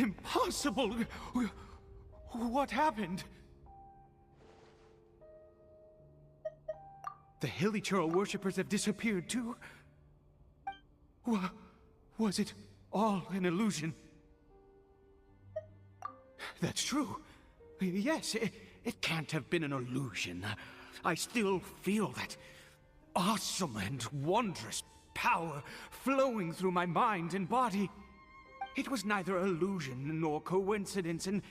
Impossible! What happened? The Hilichurl worshippers have disappeared too? Was it all an illusion? That's true. Yes, it can't have been an illusion. I still feel that awesome and wondrous power flowing through my mind and body. It was neither illusion nor coincidence, and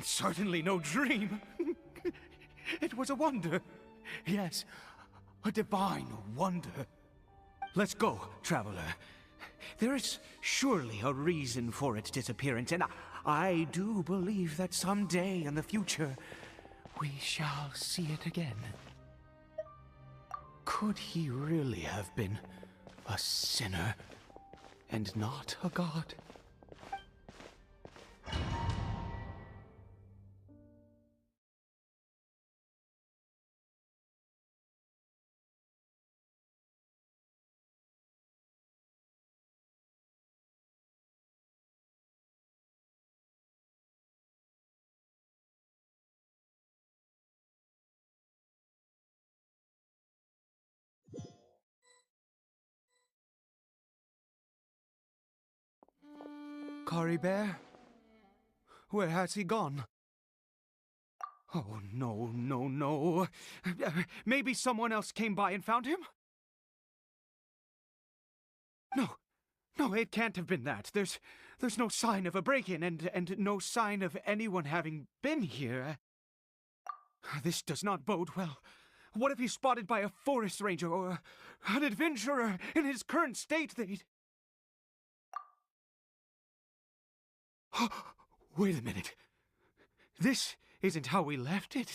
certainly no dream. It was a wonder. Yes, a divine wonder. Let's go, traveler. There is surely a reason for its disappearance, and I do believe that someday in the future, we shall see it again. Could he really have been a sinner and not a god? Cory Bear? Where has he gone? Oh, no, no, no. Maybe someone else came by and found him? No, it can't have been that. There's no sign of a break-in and no sign of anyone having been here. This does not bode well. What if he's spotted by a forest ranger or an adventurer in his current state? Wait a minute. This isn't how we left it.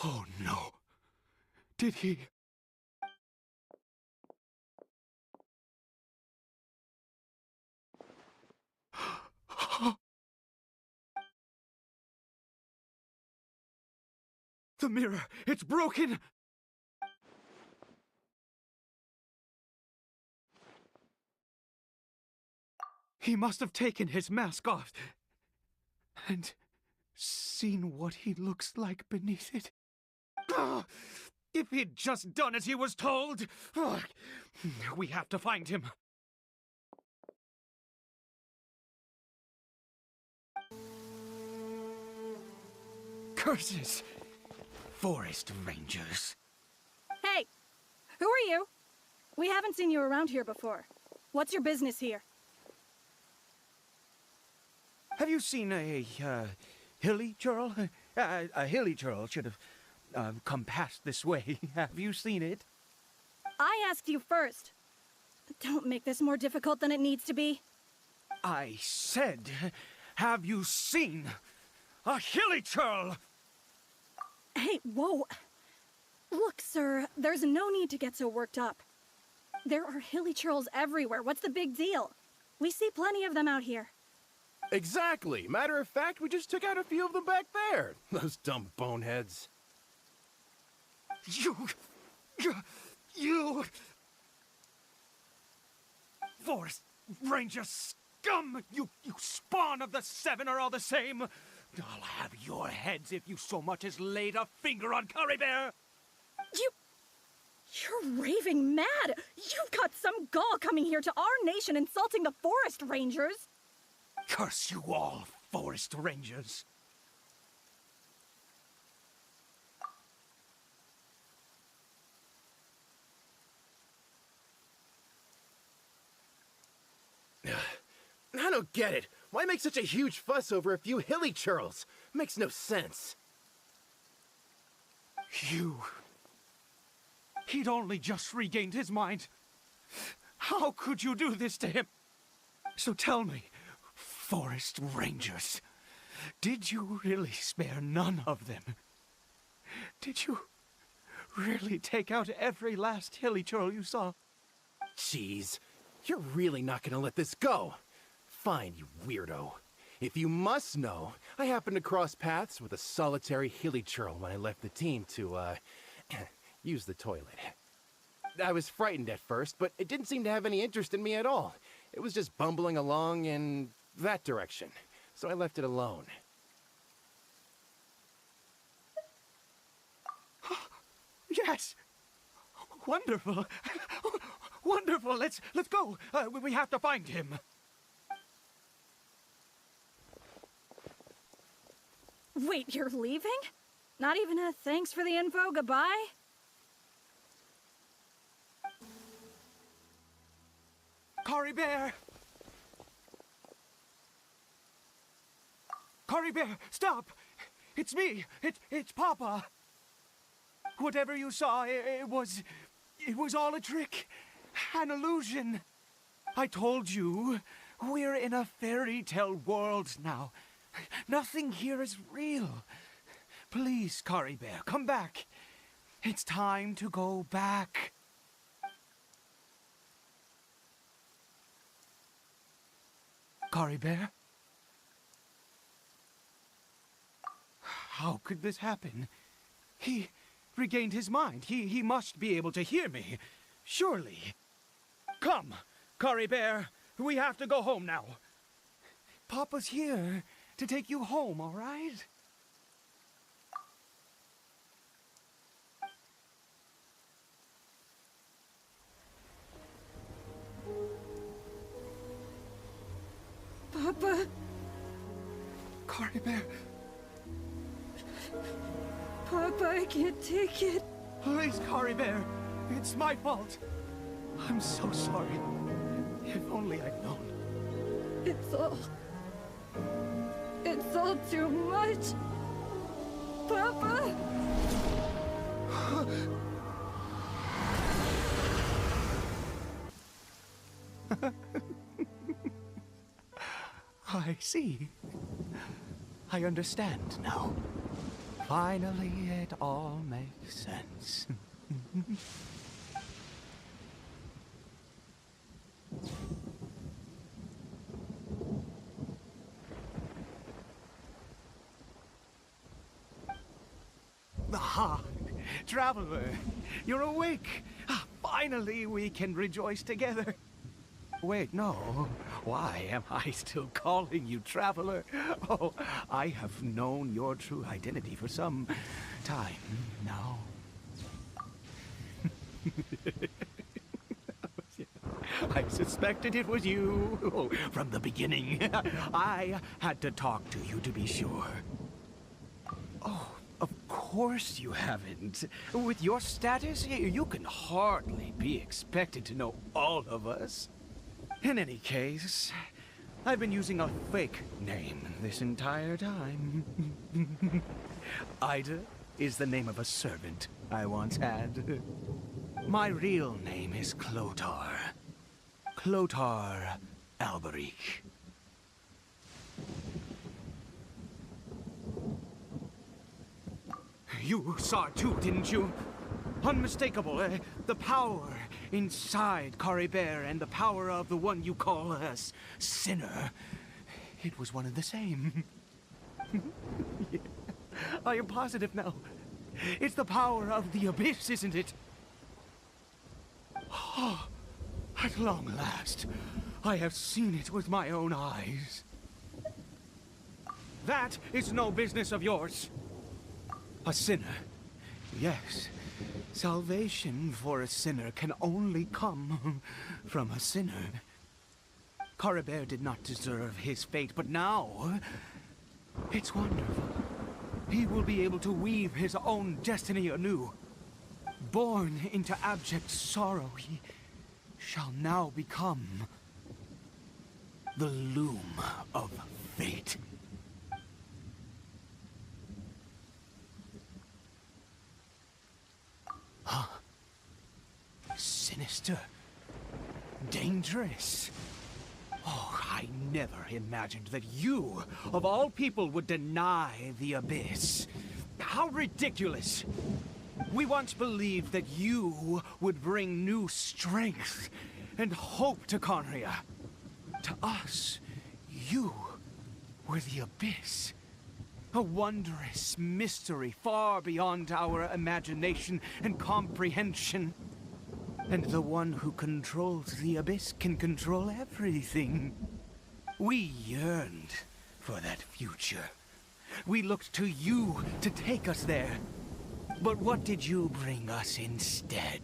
Oh no. Did he... The mirror, it's broken! He must have taken his mask off and seen what he looks like beneath it. If he'd just done as he was told! We have to find him. Curses! Forest rangers. Hey! Who are you? We haven't seen you around here before. What's your business here? Have you seen a Hilichurl? A Hilichurl should have come past this way. Have you seen it? I asked you first. Don't make this more difficult than it needs to be. I said, have you seen a Hilichurl? Hey, whoa. Look, sir, there's no need to get so worked up. There are Hilichurls everywhere. What's the big deal? We see plenty of them out here. Exactly. Matter of fact, we just took out a few of them back there. Those dumb boneheads. You... Forest Ranger scum! You spawn of the Seven are all the same! I'll have your heads if you so much as laid a finger on Cory Bear! You're raving mad! You've got some gall coming here to our nation insulting the Forest Rangers! Curse you all, Forest Rangers! I don't get it. Why make such a huge fuss over a few Hilichurls? Makes no sense. He'd only just regained his mind. How could you do this to him? So tell me, Forest Rangers, did you really spare none of them? Did you really take out every last Hilichurl you saw? Jeez, you're really not gonna let this go. Fine, you weirdo. If you must know, I happened to cross paths with a solitary Hilichurl when I left the team to, use the toilet. I was frightened at first, but it didn't seem to have any interest in me at all. It was just bumbling along in that direction, so I left it alone. Yes! Wonderful! Wonderful! Let's go! We have to find him! Wait, you're leaving? Not even a thanks for the info, goodbye? Cory Bear! Cory Bear, stop! It's me! It's Papa! Whatever you saw, it was all a trick. An illusion. I told you, we're in a fairy tale world now. Nothing here is real. Please, Cory Bear, come back. It's time to go back. Cory Bear? How could this happen? He regained his mind. He must be able to hear me. Surely. Come, Cory Bear. We have to go home now. Papa's here to take you home, all right? Papa? Cory Bear, Papa, I can't take it. please, Cory Bear. It's my fault. I'm so sorry. If only I'd known. It's all too much. Papa! I see. I understand now. Finally, it all makes sense. Aha! Traveler, you're awake! Finally, we can rejoice together. Wait, no. Why am I still calling you Traveler? Oh, I have known your true identity for some time now. I suspected it was you from the beginning. I had to talk to you to be sure. Oh, of course you haven't. With your status, you can hardly be expected to know all of us. In any case, I've been using a fake name this entire time. Ida is the name of a servant I once had. My real name is Clotar. Clotar Alberic. You saw it too, didn't you? Unmistakable, the power inside Cory Bear and the power of the one you call a sinner. It was one and the same. Yeah. I am positive now. It's the power of the abyss, isn't it? Oh, at long last, I have seen it with my own eyes. That is no business of yours. A sinner, yes. Salvation for a sinner can only come from a sinner. Cory Bear did not deserve his fate, but now it's wonderful. He will be able to weave his own destiny anew. Born into abject sorrow, he shall now become the loom of fate. Huh? Sinister. Dangerous. Oh, I never imagined that you, of all people, would deny the abyss. How ridiculous. We once believed that you would bring new strength and hope to Conria. To us, you were the abyss. A wondrous mystery far beyond our imagination and comprehension. And the one who controls the abyss can control everything. We yearned for that future. We looked to you to take us there. But what did you bring us instead?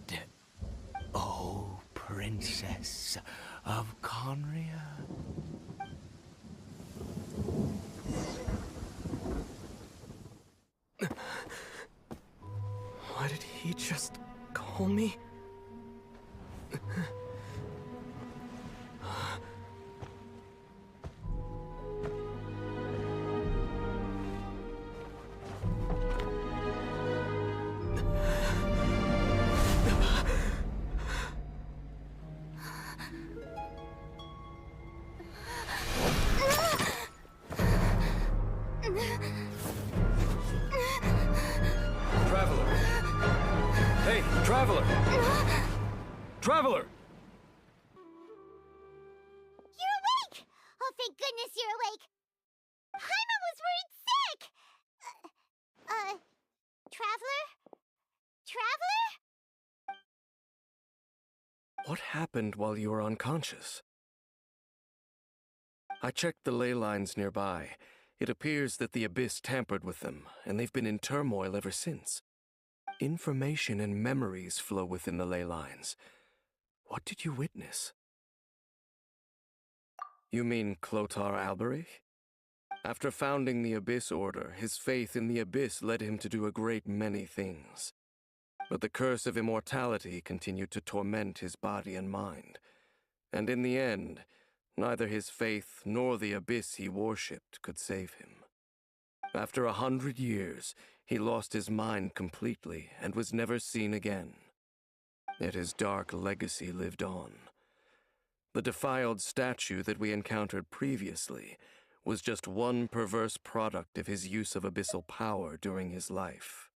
Oh, Princess of Conria. Why did he just call me? Traveler! Hey, Traveler! Traveler! You're awake! Oh, thank goodness you're awake! Paimon was worried sick! Traveler? Traveler? What happened while you were unconscious? I checked the ley lines nearby. It appears that the Abyss tampered with them, and they've been in turmoil ever since. Information and memories flow within the ley lines. What did you witness? You mean Clotar Alberich? After founding the Abyss Order, his faith in the Abyss led him to do a great many things. But the curse of immortality continued to torment his body and mind. And in the end, neither his faith nor the Abyss he worshipped could save him. After 100 years, he lost his mind completely and was never seen again. Yet his dark legacy lived on. The defiled statue that we encountered previously was just one perverse product of his use of abyssal power during his life.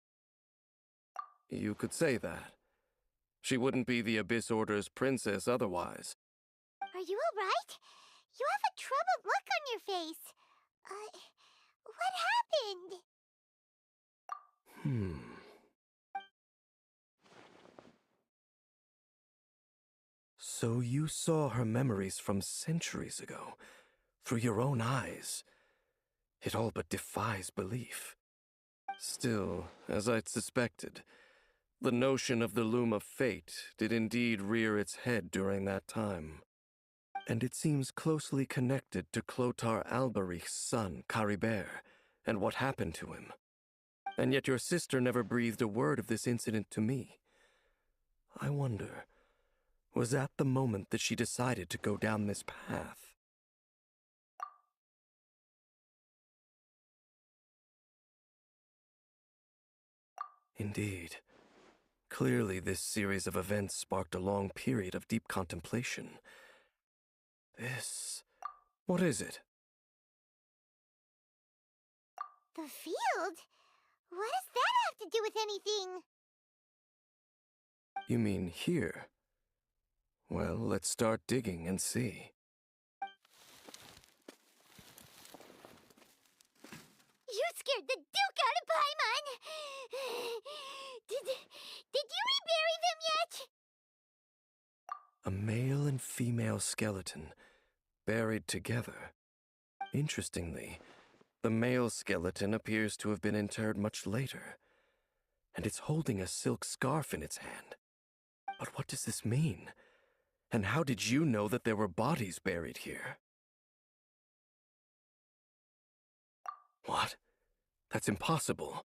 You could say that. She wouldn't be the Abyss Order's princess otherwise. Are you alright? You have a troubled look on your face. What happened? So you saw her memories from centuries ago, through your own eyes. It all but defies belief. Still, as I'd suspected, the notion of the Loom of Fate did indeed rear its head during that time. And it seems closely connected to Clotar Alberich's son, Caribert, and what happened to him. And yet your sister never breathed a word of this incident to me. I wonder, was that the moment that she decided to go down this path? Indeed. Clearly, this series of events sparked a long period of deep contemplation. What is it? The field? What does that have to do with anything? You mean here? Well, let's start digging and see. You scared the Duke out of Paimon! Did you rebury them yet? A male and female skeleton, buried together. Interestingly, the male skeleton appears to have been interred much later, and it's holding a silk scarf in its hand. But what does this mean? And how did you know that there were bodies buried here? What? That's impossible.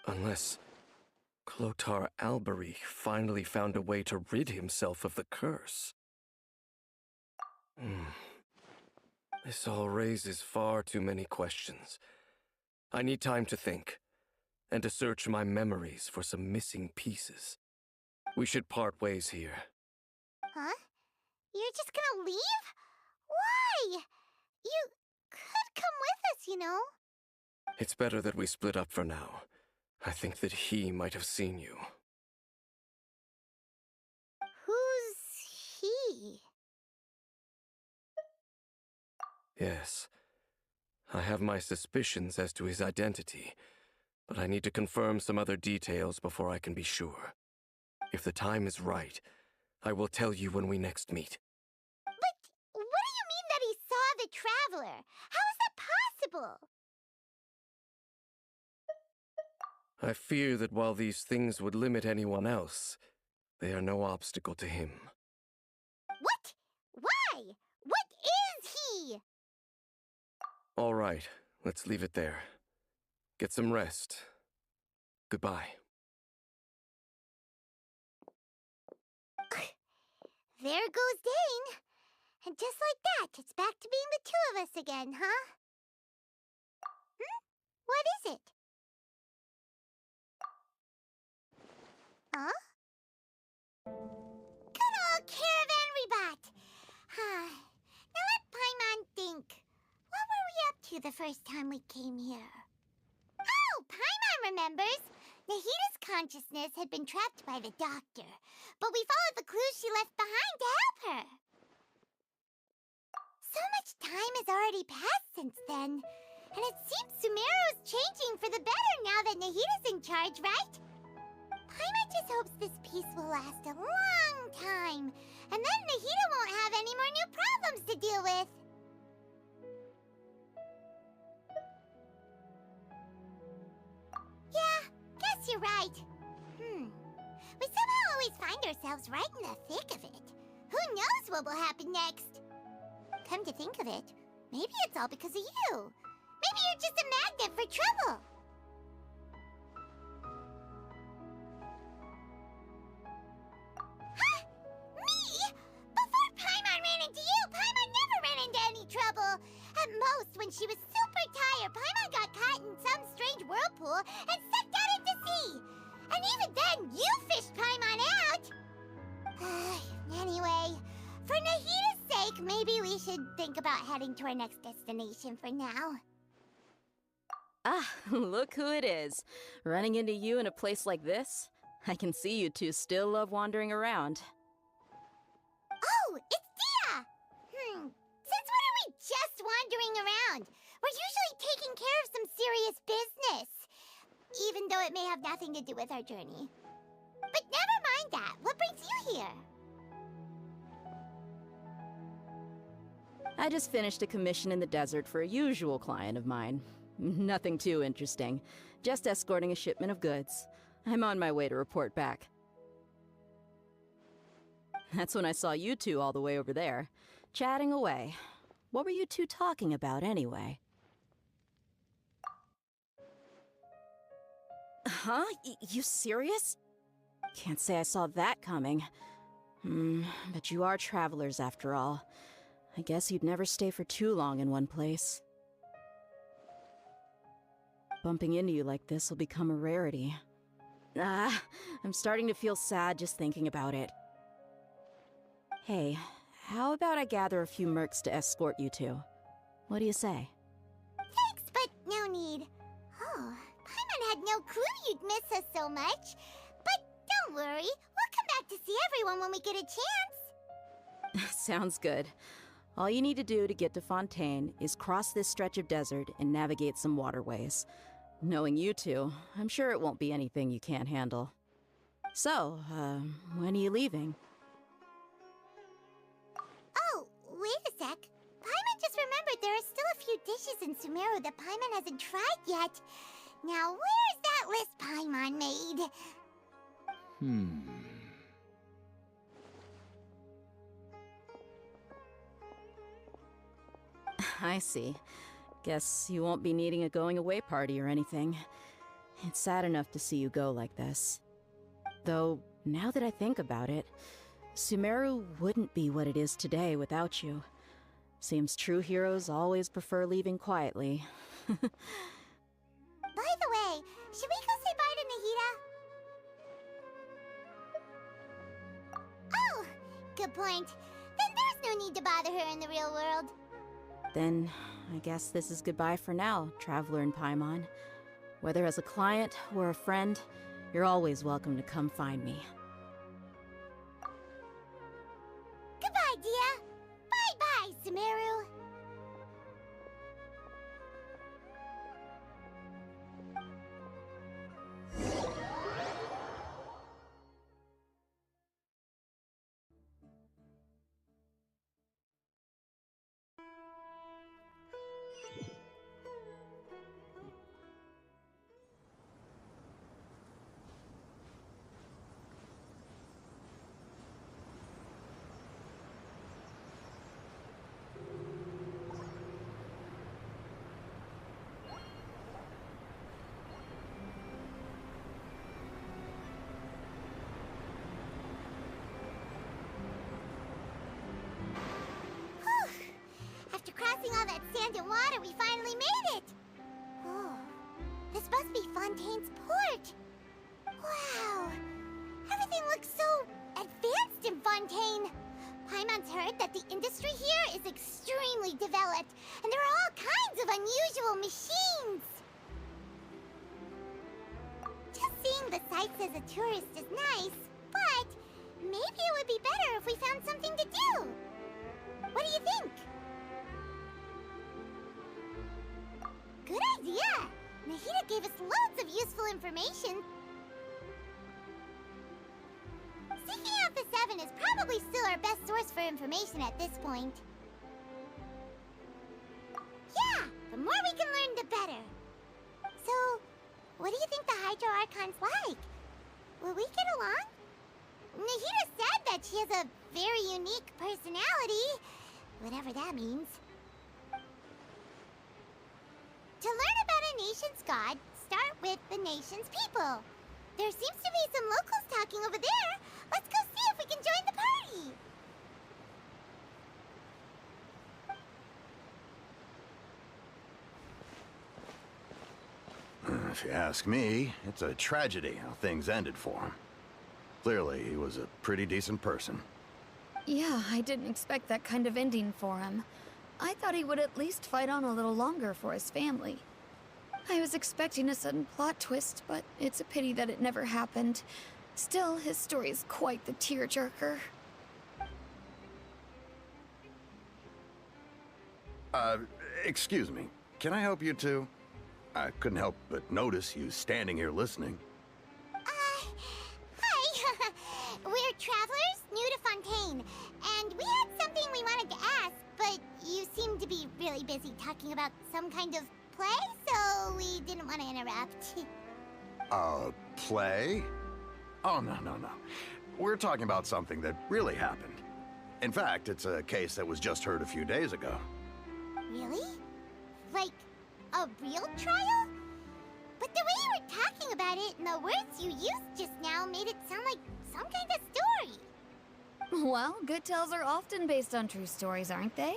Unless Clotar Alberich finally found a way to rid himself of the curse. This all raises far too many questions. I need time to think, and to search my memories for some missing pieces. We should part ways here. Huh? You're just gonna leave? Why? You could come with us, you know. It's better that we split up for now. I think that he might have seen you. Who's he? Yes. I have my suspicions as to his identity, but I need to confirm some other details before I can be sure. If the time is right, I will tell you when we next meet. But what do you mean that he saw the traveler? How is that possible? I fear that while these things would limit anyone else, they are no obstacle to him. What? Why? What is he? All right, let's leave it there. Get some rest. Goodbye. There goes Dane. And just like that, it's back to being the two of us again, huh? What is it? Huh? Good old caravan rebot. Now let Paimon think. What were we up to the first time we came here? Oh, Paimon remembers. Nahita's consciousness had been trapped by the doctor, but we followed the clues she left behind to help her. So much time has already passed since then, and it seems Sumeru's changing for the better now that Nahita's in charge, right? Paimon just hopes this peace will last a long time, and then Nahita won't have any more new problems to deal with. Yeah, guess you're right. We somehow always find ourselves right in the thick of it. Who knows what will happen next? Come to think of it, maybe it's all because of you. Maybe you're just a magnet for trouble. Huh? Me? Before Paimon ran into you, Paimon never ran into any trouble. At most, when she was super tired, Paimon got caught in some strange whirlpool and sucked out into sea. And even then, you fished Paimon out! Anyway, for Nahita's sake, maybe we should think about heading to our next destination for now. Ah, look who it is. Running into you in a place like this? I can see you two still love wandering around. Oh, it's Dia! Since when are we just wandering around? We're usually taking care of some serious business. Even though it may have nothing to do with our journey. But never mind that. What brings you here? I just finished a commission in the desert for a usual client of mine. Nothing too interesting. Just escorting a shipment of goods. I'm on my way to report back. That's when I saw you two all the way over there, chatting away. What were you two talking about anyway? Huh? You serious? Can't say I saw that coming. But you are travelers after all. I guess you'd never stay for too long in one place. Bumping into you like this will become a rarity. I'm starting to feel sad just thinking about it. Hey, how about I gather a few mercs to escort you two? What do you say? Thanks, but no need. Oh, Paimon had no clue you'd miss us so much. But don't worry, we'll come back to see everyone when we get a chance. Sounds good. All you need to do to get to Fontaine is cross this stretch of desert and navigate some waterways. Knowing you two, I'm sure it won't be anything you can't handle. So, when are you leaving? Oh, wait a sec. Paimon just remembered there are still a few dishes in Sumeru that Paimon hasn't tried yet. Now, where's that list Paimon made? I see. Guess you won't be needing a going-away party or anything. It's sad enough to see you go like this. Though, now that I think about it, Sumeru wouldn't be what it is today without you. Seems true heroes always prefer leaving quietly. By the way, should we go say bye to Nahita? Oh, good point. Then there's no need to bother her in the real world. Then, I guess this is goodbye for now, Traveler and Paimon. Whether as a client or a friend, you're always welcome to come find me. Goodbye, Dia. Bye-bye, Sumeru. land and water, we finally made it! Oh, this must be Fontaine's port. Wow, everything looks so advanced in Fontaine. Paimon's heard that the industry here is extremely developed, and there are all kinds of unusual machines. Just seeing the sights as a tourist is nice, but maybe it would be better if we found something to do. What do you think? Good idea! Nahida gave us loads of useful information. Seeking out the Seven is probably still our best source for information at this point. Yeah, the more we can learn, the better. So, what do you think the Hydro Archon's like? Will we get along? Nahida said that she has a very unique personality, whatever that means. To learn about a nation's god, start with the nation's people. There seems to be some locals talking over there. Let's go see if we can join the party. If you ask me, it's a tragedy how things ended for him. Clearly, he was a pretty decent person. Yeah, I didn't expect that kind of ending for him. I thought he would at least fight on a little longer for his family. I was expecting a sudden plot twist, but it's a pity that it never happened. Still, his story is quite the tearjerker. Excuse me. Can I help you too? I couldn't help but notice you standing here listening. Hi. We're travelers new to Fontaine, and we had something we wanted to ask, but you seem to be really busy talking about some kind of play, so we didn't want to interrupt. Play? Oh, no. We're talking about something that really happened. In fact, it's a case that was just heard a few days ago. Really? Like, a real trial? But the way you were talking about it and the words you used just now made it sound like some kind of story. Well, good tales are often based on true stories, aren't they?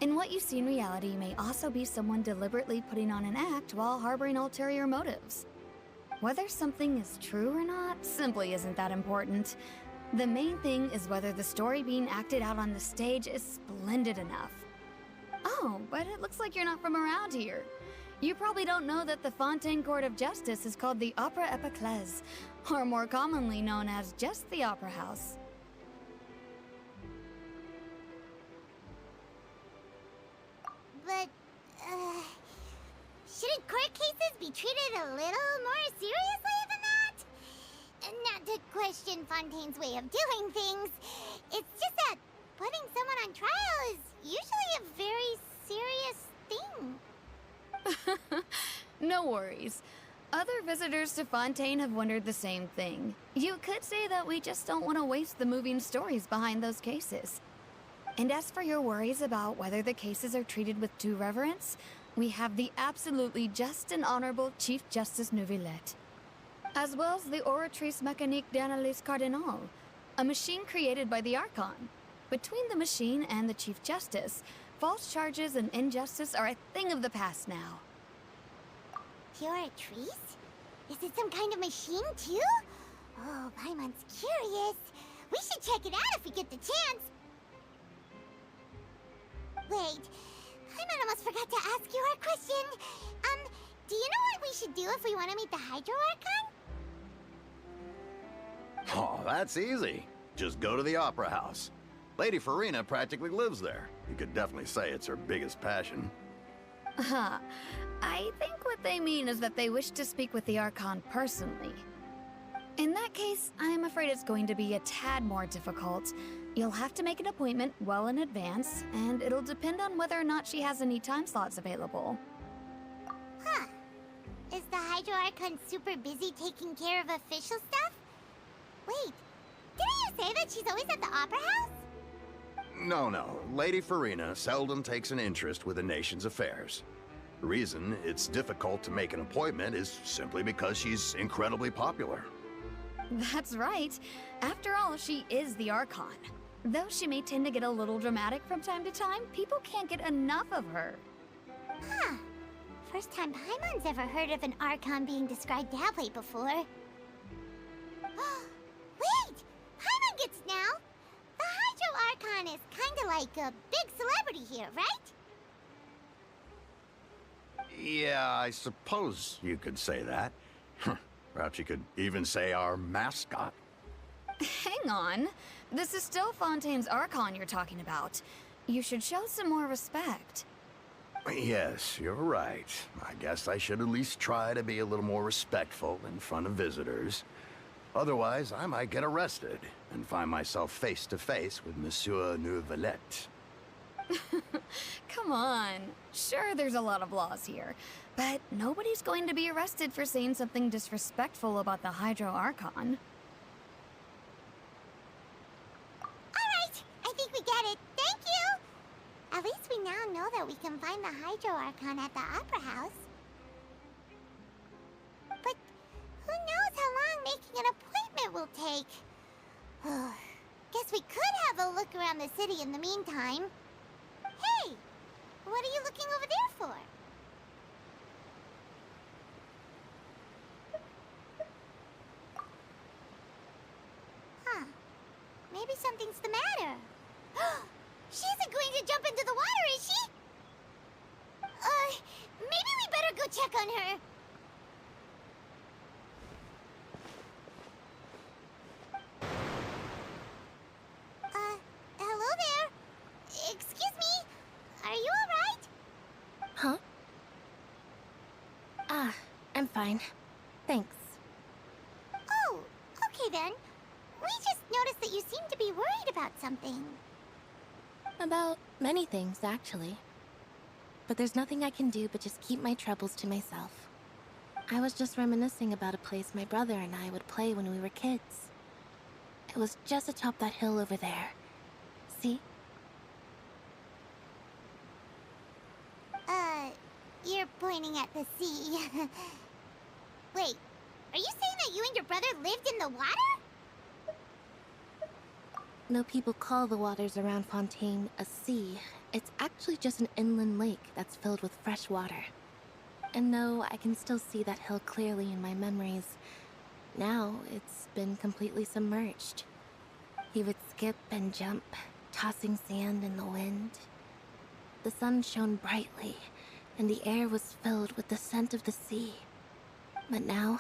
And what you see in reality may also be someone deliberately putting on an act while harboring ulterior motives. Whether something is true or not simply isn't that important. The main thing is whether the story being acted out on the stage is splendid enough. Oh, but it looks like you're not from around here. You probably don't know that the Fontaine Court of Justice is called the Opera Epiclese, or more commonly known as just the Opera House. But, shouldn't court cases be treated a little more seriously than that? Not to question Fontaine's way of doing things. It's just that putting someone on trial is usually a very serious thing. No worries. Other visitors to Fontaine have wondered the same thing. You could say that we just don't want to waste the moving stories behind those cases. And as for your worries about whether the cases are treated with due reverence, we have the absolutely just and honorable Chief Justice Neuvillette, as well as the Oratrice Mécanique d'Analyse Cardinal, a machine created by the Archon. Between the machine and the Chief Justice, false charges and injustice are a thing of the past now. Oratrice? Is it some kind of machine too? Oh, Paimon's curious. We should check it out if we get the chance. Wait, Paimon almost forgot to ask you our question. Do you know what we should do if we want to meet the Hydro Archon? Oh, that's easy. Just go to the Opera House. Lady Farina practically lives there. You could definitely say it's her biggest passion. I think what they mean is that they wish to speak with the Archon personally. In that case, I'm afraid it's going to be a tad more difficult. You'll have to make an appointment well in advance, and it'll depend on whether or not she has any time slots available. Huh. Is the Hydro Archon super busy taking care of official stuff? Wait, didn't you say that she's always at the Opera House? No. Lady Farina seldom takes an interest with the nation's affairs. The reason it's difficult to make an appointment is simply because she's incredibly popular. That's right. After all, she is the Archon. Though she may tend to get a little dramatic from time to time, people can't get enough of her. Huh. First time Paimon's ever heard of an Archon being described that way before. Wait! Paimon gets now! The Hydro Archon is kinda like a big celebrity here, right? Yeah, I suppose you could say that. Perhaps you could even say our mascot. Hang on. This is still Fontaine's Archon you're talking about. You should show some more respect. Yes, you're right. I guess I should at least try to be a little more respectful in front of visitors. Otherwise, I might get arrested and find myself face to face with Monsieur Neuvillette. Come on. Sure, there's a lot of laws here, but nobody's going to be arrested for saying something disrespectful about the Hydro Archon. Alright, I think we get it. Thank you! At least we now know that we can find the Hydro Archon at the Opera House. But who knows how long making an appointment will take? Guess we could have a look around the city in the meantime. Hey! What are you looking over there for? Huh. Maybe something's the matter. She isn't going to jump into the water, is she? Maybe we better go check on her. Hello there. Excuse me. Are you alright? Huh? I'm fine. Thanks. Oh, okay then. We just noticed that you seem to be worried about something. About many things, actually. But there's nothing I can do but just keep my troubles to myself. I was just reminiscing about a place my brother and I would play when we were kids. It was just atop that hill over there. See? You're pointing at the sea. Wait, are you saying that you and your brother lived in the water? No people call the waters around Fontaine a sea. It's actually just an inland lake that's filled with fresh water. And though I can still see that hill clearly in my memories, now it's been completely submerged. He would skip and jump, tossing sand in the wind. The sun shone brightly, and the air was filled with the scent of the sea. But now,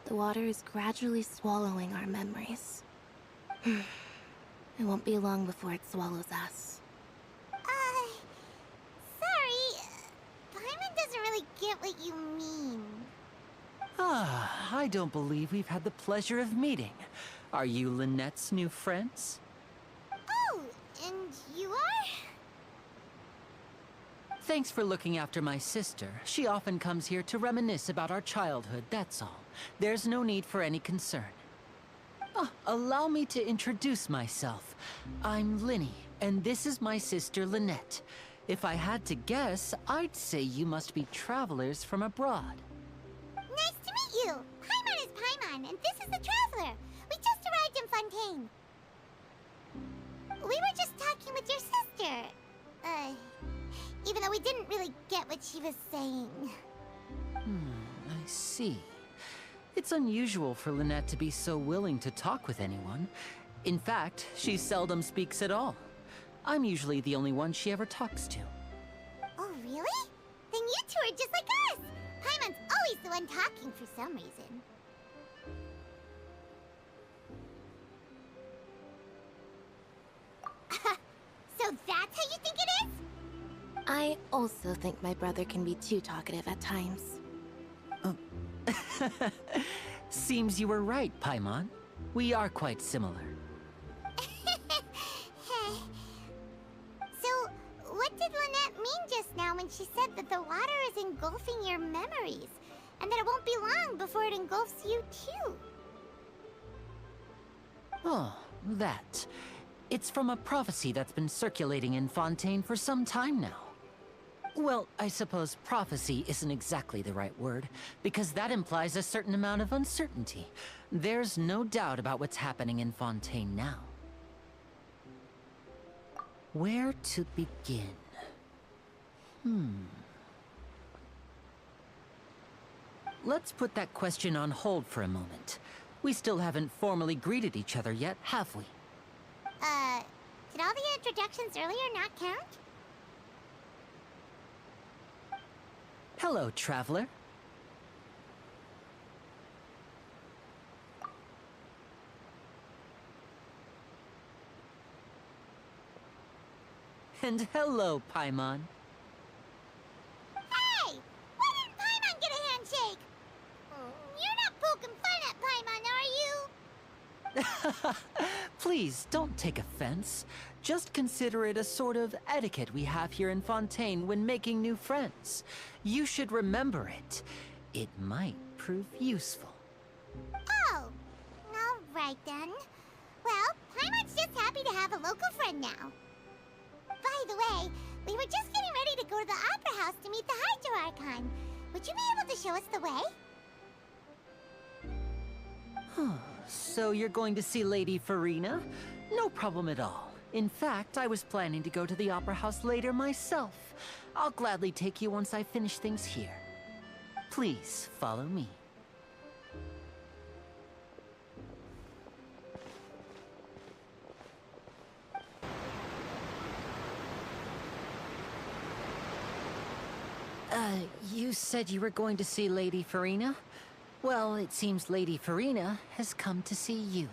the water is gradually swallowing our memories. It won't be long before it swallows us. Sorry. Paimon doesn't really get what you mean. I don't believe we've had the pleasure of meeting. Are you Lynette's new friends? Oh, and you are? Thanks for looking after my sister. She often comes here to reminisce about our childhood, that's all. There's no need for any concern. Allow me to introduce myself. I'm Linny, and this is my sister Lynette. If I had to guess, I'd say you must be travelers from abroad. Nice to meet you. Paimon is Paimon, and this is the Traveler. We just arrived in Fontaine. We were just talking with your sister. Even though we didn't really get what she was saying. I see. It's unusual for Lynette to be so willing to talk with anyone. In fact, she seldom speaks at all. I'm usually the only one she ever talks to. Oh, really? Then you two are just like us! Paimon's always the one talking for some reason. So that's how you think it is? I also think my brother can be too talkative at times. Seems you were right, Paimon. We are quite similar. So, what did Lynette mean just now when she said that the water is engulfing your memories? And that it won't be long before it engulfs you too? Oh, that. It's from a prophecy that's been circulating in Fontaine for some time now. Well, I suppose prophecy isn't exactly the right word, because that implies a certain amount of uncertainty. There's no doubt about what's happening in Fontaine now. Where to begin? let's put that question on hold for a moment. We still haven't formally greeted each other yet, have we? Did all the introductions earlier not count? Hello, traveler. And hello, Paimon. Hey! Why didn't Paimon get a handshake? You're not poking fun at Paimon, are you? Please, don't take offense. Just consider it a sort of etiquette we have here in Fontaine when making new friends. You should remember it. It might prove useful. Oh, all right then. Well, Paimon's just happy to have a local friend now. By the way, we were just getting ready to go to the Opera House to meet the Hydro Archon. Would you be able to show us the way? So you're going to see Lady Farina? No problem at all. In fact, I was planning to go to the Opera House later myself. I'll gladly take you once I finish things here. Please, follow me. You said you were going to see Lady Farina? Well, it seems Lady Farina has come to see you.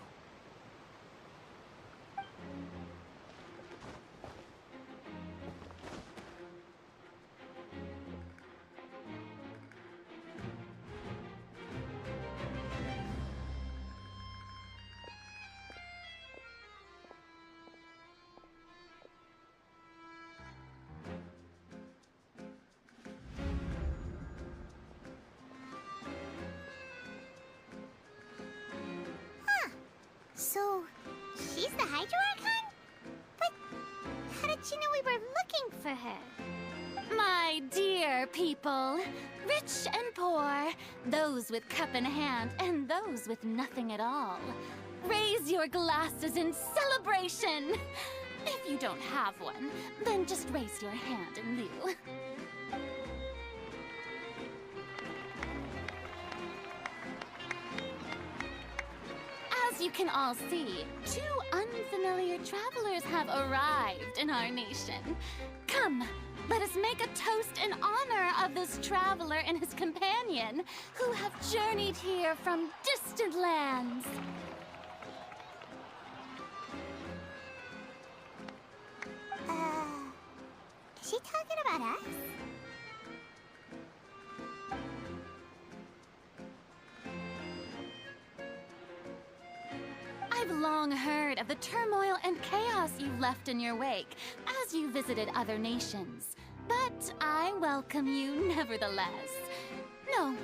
So, she's the Hydro Archon? But how did she know we were looking for her? My dear people, rich and poor, those with cup in hand and those with nothing at all, raise your glasses in celebration! If you don't have one, then just raise your hand in lieu. As you can all see, two unfamiliar travelers have arrived in our nation. Come, let us make a toast in honor of this traveler and his companion, who have journeyed here from distant lands. Is she talking about us? I've long heard of the turmoil and chaos you've left in your wake as you visited other nations. But I welcome you nevertheless. No,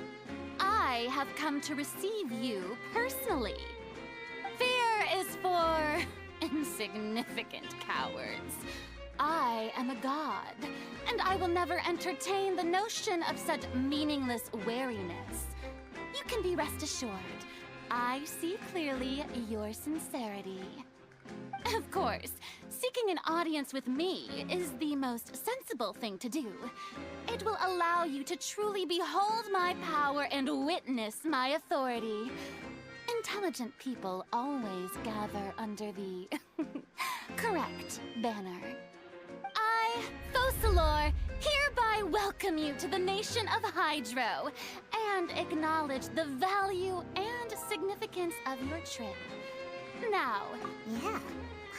I have come to receive you personally. Fear is for insignificant cowards. I am a god, and I will never entertain the notion of such meaningless wariness. You can be rest assured, I see clearly your sincerity. Of course, seeking an audience with me is the most sensible thing to do. It will allow you to truly behold my power and witness my authority. Intelligent people always gather under the correct banner. I, Focalor, hereby welcome you to the nation of Hydro and acknowledge the value and significance of your trip. Now... Yeah,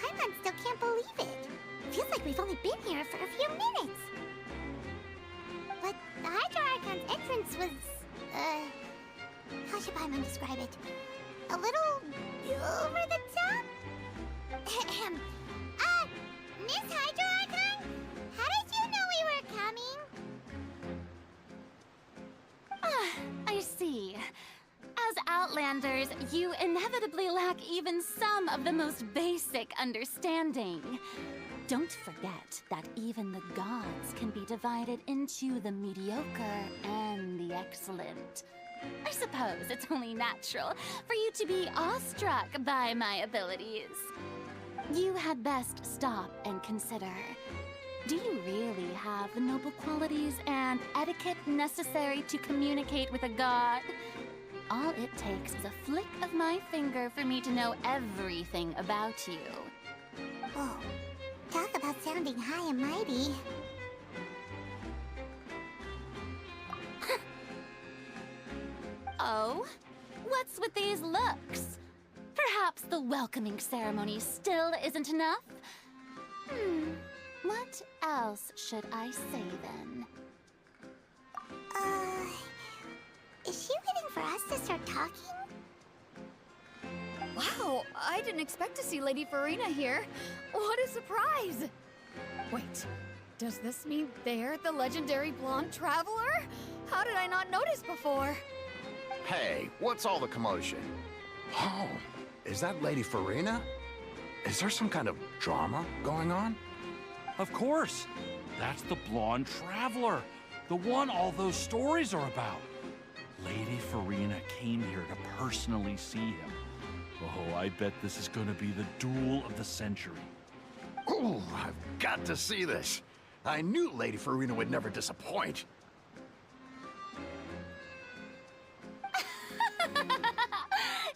Paimon still can't believe it. Feels like we've only been here for a few minutes. But the Hydro Archon's entrance was, how should Paimon describe it? A little over the top? Miss Hydro Archon? How did you know we were coming? I see. As Outlanders, you inevitably lack even some of the most basic understanding. Don't forget that even the gods can be divided into the mediocre and the excellent. I suppose it's only natural for you to be awestruck by my abilities. You had best stop and consider. Do you really have the noble qualities and etiquette necessary to communicate with a god? All it takes is a flick of my finger for me to know everything about you. Whoa. Talk about sounding high and mighty. Oh? What's with these looks? Perhaps the welcoming ceremony still isn't enough? What else should I say then? Is she waiting for us to start talking? Wow, I didn't expect to see Lady Farina here. What a surprise! Wait, does this mean they're the legendary blonde traveler? How did I not notice before? Hey, what's all the commotion? Oh, is that Lady Farina? Is there some kind of drama going on? Of course. That's the blonde traveler. The one all those stories are about. Lady Farina came here to personally see him. Oh, I bet this is gonna be the duel of the century. Ooh, I've got to see this. I knew Lady Farina would never disappoint.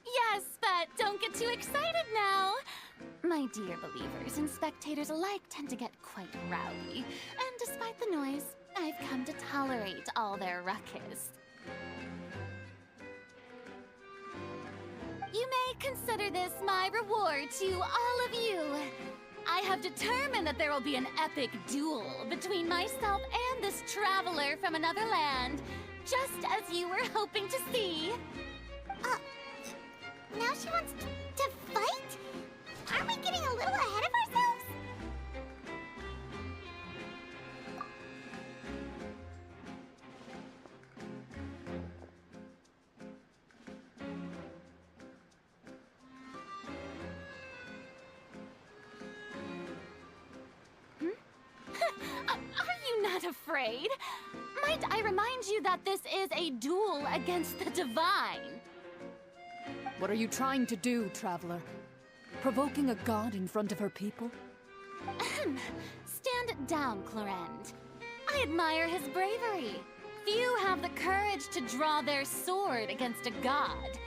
Yes, but don't get too excited now. My dear believers and spectators alike tend to get quite rowdy, and despite the noise, I've come to tolerate all their ruckus. You may consider this my reward to all of you. I have determined that there will be an epic duel between myself and this traveler from another land, just as you were hoping to see. Now she wants to fight? Aren't we getting a little ahead of ourselves? Are you not afraid? Might I remind you that this is a duel against the divine? What are you trying to do, traveler? Provoking a god in front of her people? Stand down, Clorend. I admire his bravery. Few have the courage to draw their sword against a god.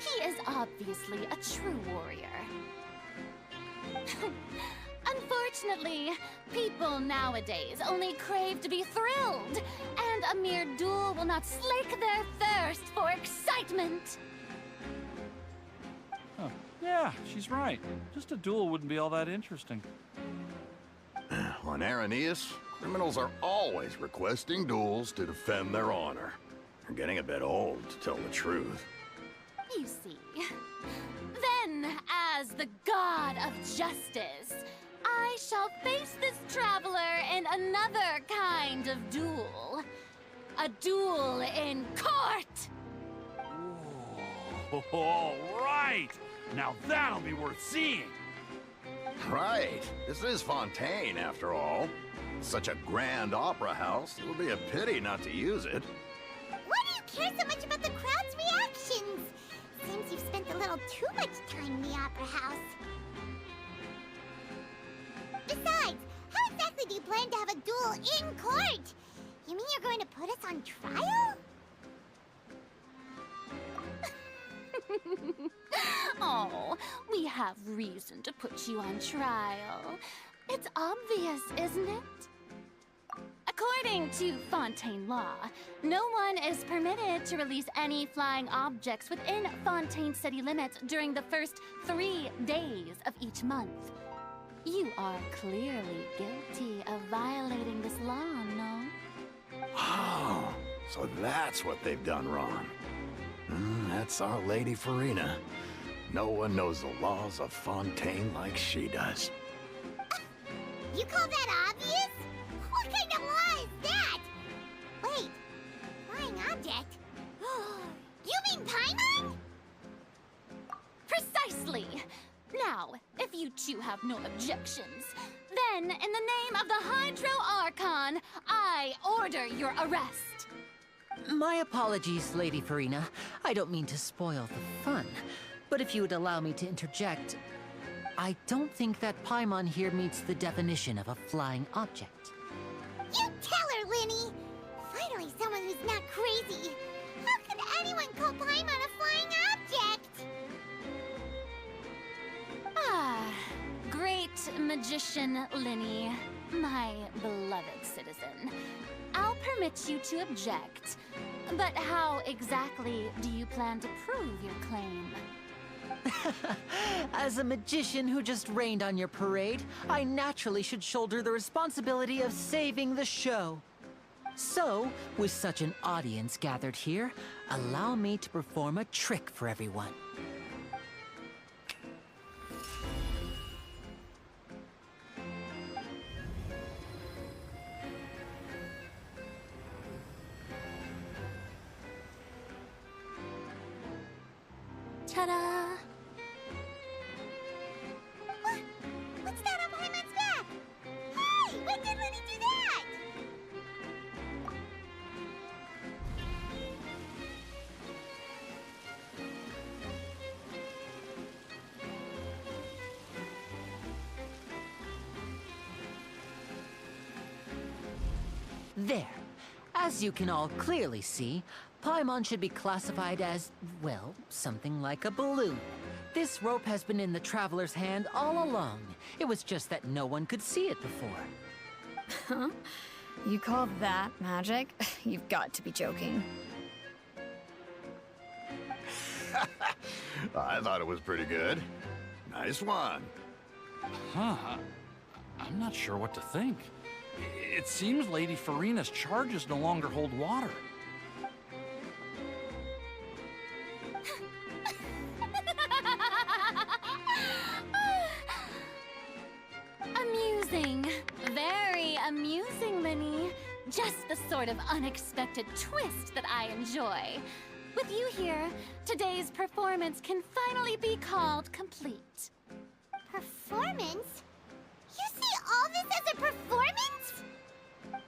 He is obviously a true warrior. Unfortunately, people nowadays only crave to be thrilled, and a mere duel will not slake their thirst for excitement. Huh. Yeah, she's right. Just a duel wouldn't be all that interesting. On Aranias, criminals are always requesting duels to defend their honor. They're getting a bit old, to tell the truth. You see. Then, as the god of justice, I shall face this traveler in another kind of duel. A duel in court! Oh, all right! Now that'll be worth seeing! Right. This is Fontaine, after all. Such a grand opera house, it would be a pity not to use it. Why do you care so much about the crowd's reactions? Seems you've spent a little too much time in the opera house. Besides, how exactly do you plan to have a duel in court? You mean you're going to put us on trial? Oh, we have reason to put you on trial. It's obvious, isn't it? According to Fontaine law, no one is permitted to release any flying objects within Fontaine city limits during the first 3 days of each month. You are clearly guilty of violating this law, no? Oh, so that's what they've done wrong. That's our Lady Farina. No one knows the laws of Fontaine like she does. You call that obvious? What kind of law is that? Wait, flying object? You mean Paimon? Precisely! Now, if you two have no objections, then in the name of the Hydro Archon, I order your arrest. My apologies, Lady Farina. I don't mean to spoil the fun. But if you would allow me to interject... I don't think that Paimon here meets the definition of a flying object. You tell her, Linny! Finally someone who's not crazy. How could anyone call Paimon a flying object? Ah, great magician Linny, my beloved citizen. I'll permit you to object, but how exactly do you plan to prove your claim? As a magician who just rained on your parade, I naturally should shoulder the responsibility of saving the show. So, with such an audience gathered here, allow me to perform a trick for everyone. Ta-da! What's that on Paimon's back? Hey! When did Linny do that? There. As you can all clearly see, Paimon should be classified as, well, something like a balloon. This rope has been in the Traveler's hand all along. It was just that no one could see it before. Huh? You call that magic? You've got to be joking. I thought it was pretty good. Nice one. Huh. I'm not sure what to think. It seems Lady Farina's charges no longer hold water. Amusing. Very amusing, Linny. Just the sort of unexpected twist that I enjoy. With you here, today's performance can finally be called complete. Performance? You see all this as a performance?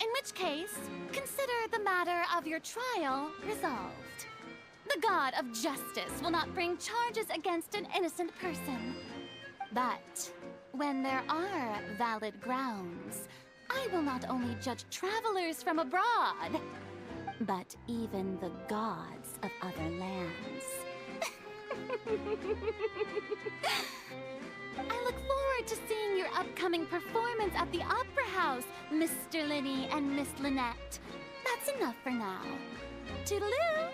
In which case, consider the matter of your trial resolved. The god of justice will not bring charges against an innocent person. But when there are valid grounds, I will not only judge travelers from abroad, but even the gods of other lands. I look forward to seeing your upcoming performance at the Opera House, Mr. Linny and Miss Lynette. That's enough for now. Toodaloo!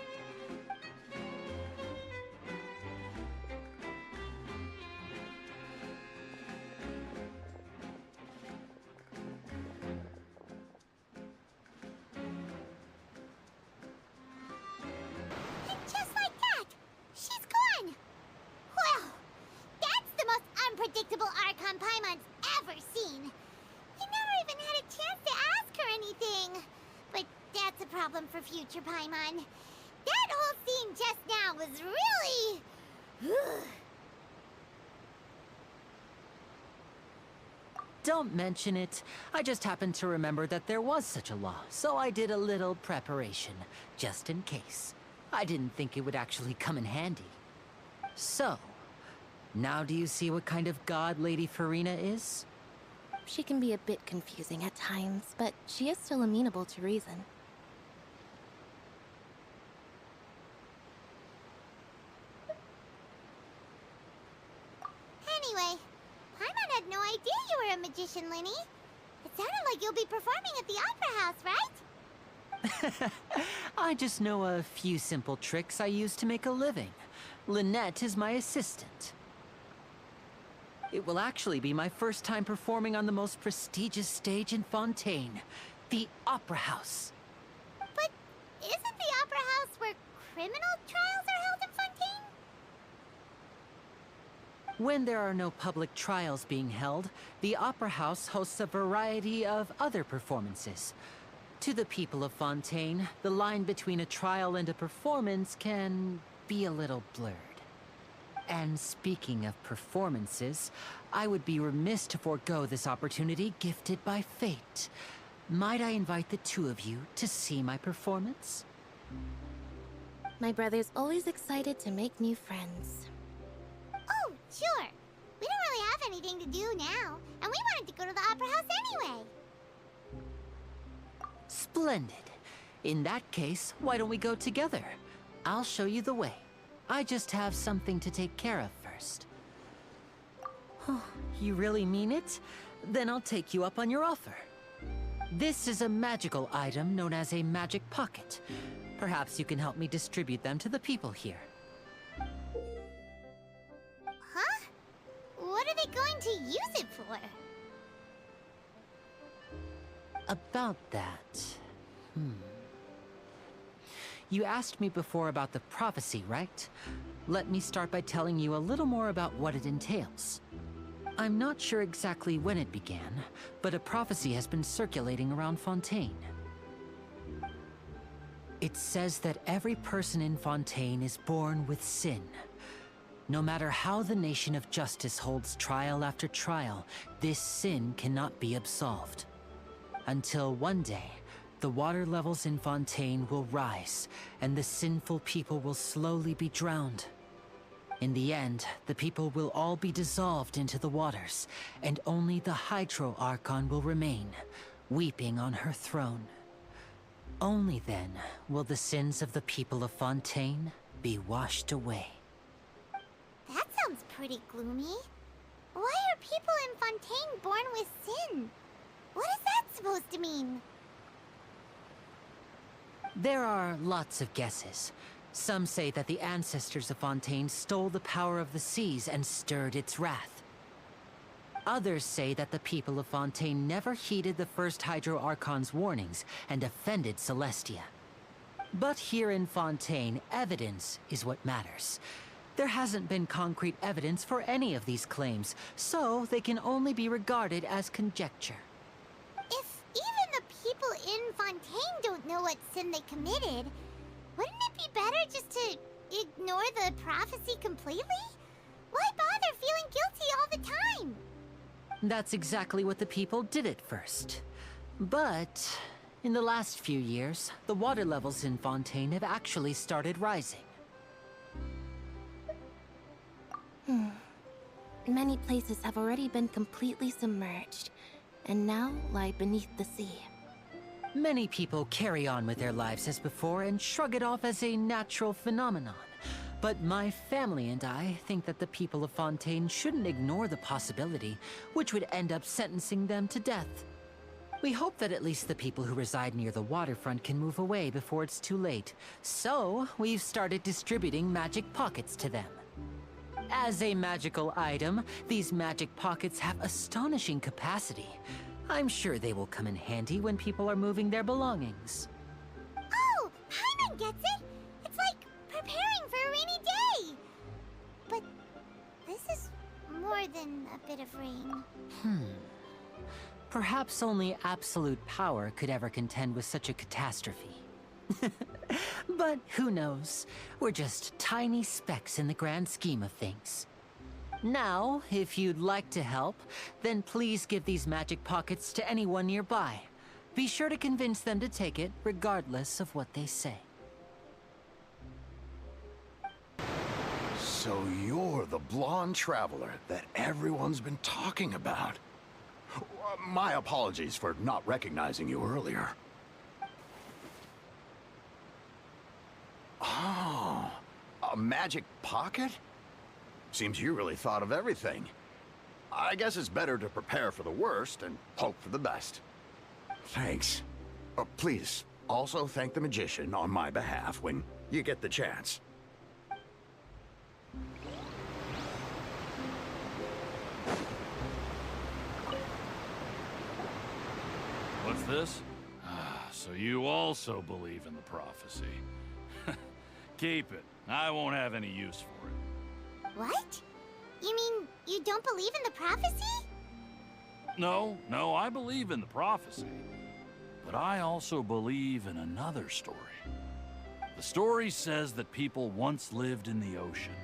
And just like that, she's gone! Well, that's the most unpredictable Archon Paimon's ever seen. You never even had a chance to ask her anything. But that's a problem for future Paimon. That whole scene just now was really... Don't mention it. I just happened to remember that there was such a law, so I did a little preparation, just in case. I didn't think it would actually come in handy. So, now do you see what kind of god Lady Farina is? She can be a bit confusing at times, but she is still amenable to reason. Anyway, Paimon had no idea you were a magician, Linny. It sounded like you'll be performing at the Opera House, right? I just know a few simple tricks I use to make a living. Lynette is my assistant. It will actually be my first time performing on the most prestigious stage in Fontaine, the Opera House. But isn't the Opera House where criminal trials are held in Fontaine? When there are no public trials being held, the Opera House hosts a variety of other performances. To the people of Fontaine, the line between a trial and a performance can be a little blurred. And speaking of performances, I would be remiss to forego this opportunity gifted by fate. Might I invite the two of you to see my performance? My brother's always excited to make new friends. Oh, sure. We don't really have thing to do now, and we wanted to go to the Opera House anyway. Splendid. In that case, why don't we go together? I'll show you the way. I just have something to take care of first. Oh, you really mean it? Then I'll take you up on your offer. This is a magical item known as a magic pocket. Perhaps you can help me distribute them to the people here. Huh? What are they going to use it for? About that... You asked me before about the prophecy, right? Let me start by telling you a little more about what it entails. I'm not sure exactly when it began, but a prophecy has been circulating around Fontaine. It says that every person in Fontaine is born with sin. No matter how the Nation of Justice holds trial after trial, this sin cannot be absolved. Until one day, the water levels in Fontaine will rise, and the sinful people will slowly be drowned. In the end, the people will all be dissolved into the waters, and only the Hydro Archon will remain, weeping on her throne. Only then will the sins of the people of Fontaine be washed away. That sounds pretty gloomy. Why are people in Fontaine born with sin? What is that supposed to mean? There are lots of guesses. Some say that the ancestors of Fontaine stole the power of the seas and stirred its wrath. Others say that the people of Fontaine never heeded the first Hydro Archon's warnings and offended Celestia. But here in Fontaine, evidence is what matters. There hasn't been concrete evidence for any of these claims, so they can only be regarded as conjecture. If even the people in Fontaine don't know what sin they committed, wouldn't it be better just to ignore the prophecy completely? Why bother feeling guilty all the time? That's exactly what the people did at first. But in the last few years, the water levels in Fontaine have actually started rising. Many places have already been completely submerged, and now lie beneath the sea. Many people carry on with their lives as before and shrug it off as a natural phenomenon. But my family and I think that the people of Fontaine shouldn't ignore the possibility, which would end up sentencing them to death. We hope that at least the people who reside near the waterfront can move away before it's too late. So, we've started distributing magic pockets to them. As a magical item, these magic pockets have astonishing capacity. I'm sure they will come in handy when people are moving their belongings. Oh, Paimon gets it! It's like preparing for a rainy day! But this is more than a bit of rain. Perhaps only absolute power could ever contend with such a catastrophe. But who knows? We're just tiny specks in the grand scheme of things. Now, if you'd like to help, then please give these magic pockets to anyone nearby. Be sure to convince them to take it, regardless of what they say. So you're the blonde traveler that everyone's been talking about. My apologies for not recognizing you earlier. Oh, a magic pocket? Seems you really thought of everything. I guess it's better to prepare for the worst and hope for the best. Thanks. Please, also thank the magician on my behalf when you get the chance. What's this? So you also believe in the prophecy. Keep it. I won't have any use for it. What? You mean you don't believe in the prophecy? No, I believe in the prophecy. But I also believe in another story. The story says that people once lived in the ocean.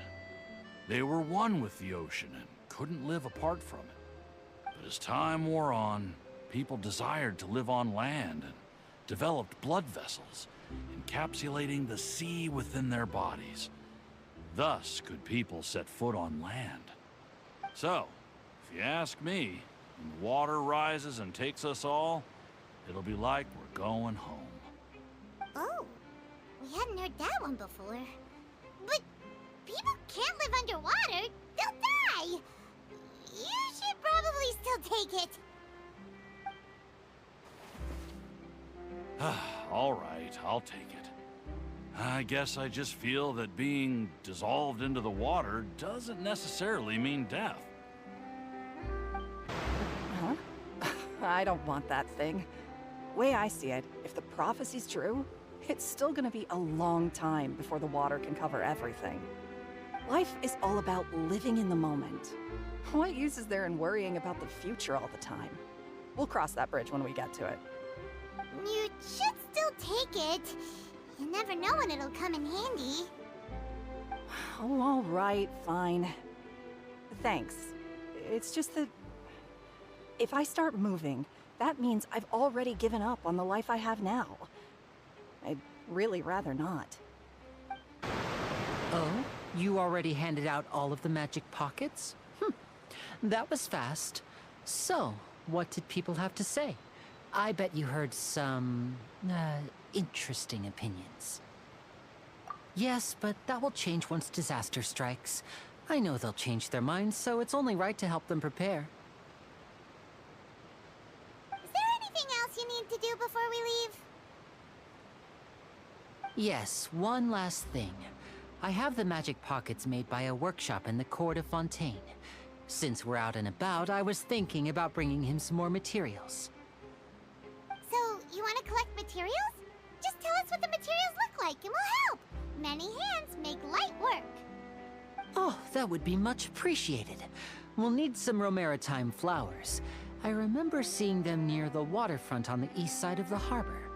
They were one with the ocean and couldn't live apart from it. But as time wore on, people desired to live on land and developed blood vessels, encapsulating the sea within their bodies. Thus could people set foot on land. So, If you ask me, when the water rises and takes us all, it'll be like we're going home. Oh, we hadn't heard that one before. But people can't live underwater. They'll die. You should probably still take it. All right, I'll take it. I guess I just feel that being dissolved into the water doesn't necessarily mean death. Huh? I don't want that thing. Way I see it, if the prophecy's true, it's still gonna be a long time before the water can cover everything. Life is all about living in the moment. What use is there in worrying about the future all the time? We'll cross that bridge when we get to it. You should still take it. You never know when it'll come in handy. Oh, all right, fine. Thanks. It's just that if I start moving, that means I've already given up on the life I have now. I'd really rather not. Oh? You already handed out all of the magic pockets? That was fast. So, what did people have to say? I bet you heard some, interesting opinions. Yes, but that will change once disaster strikes. I know they'll change their minds, so it's only right to help them prepare. Is there anything else you need to do before we leave? Yes, one last thing. I have the magic pockets made by a workshop in the court of Fontaine. Since we're out and about, I was thinking about bringing him some more materials. So, you want to collect materials? Just tell us what the materials look like and we'll help. Many hands make light work. Oh, that would be much appreciated. We'll need some Romaritime flowers. I remember seeing them near the waterfront on the east side of the harbor.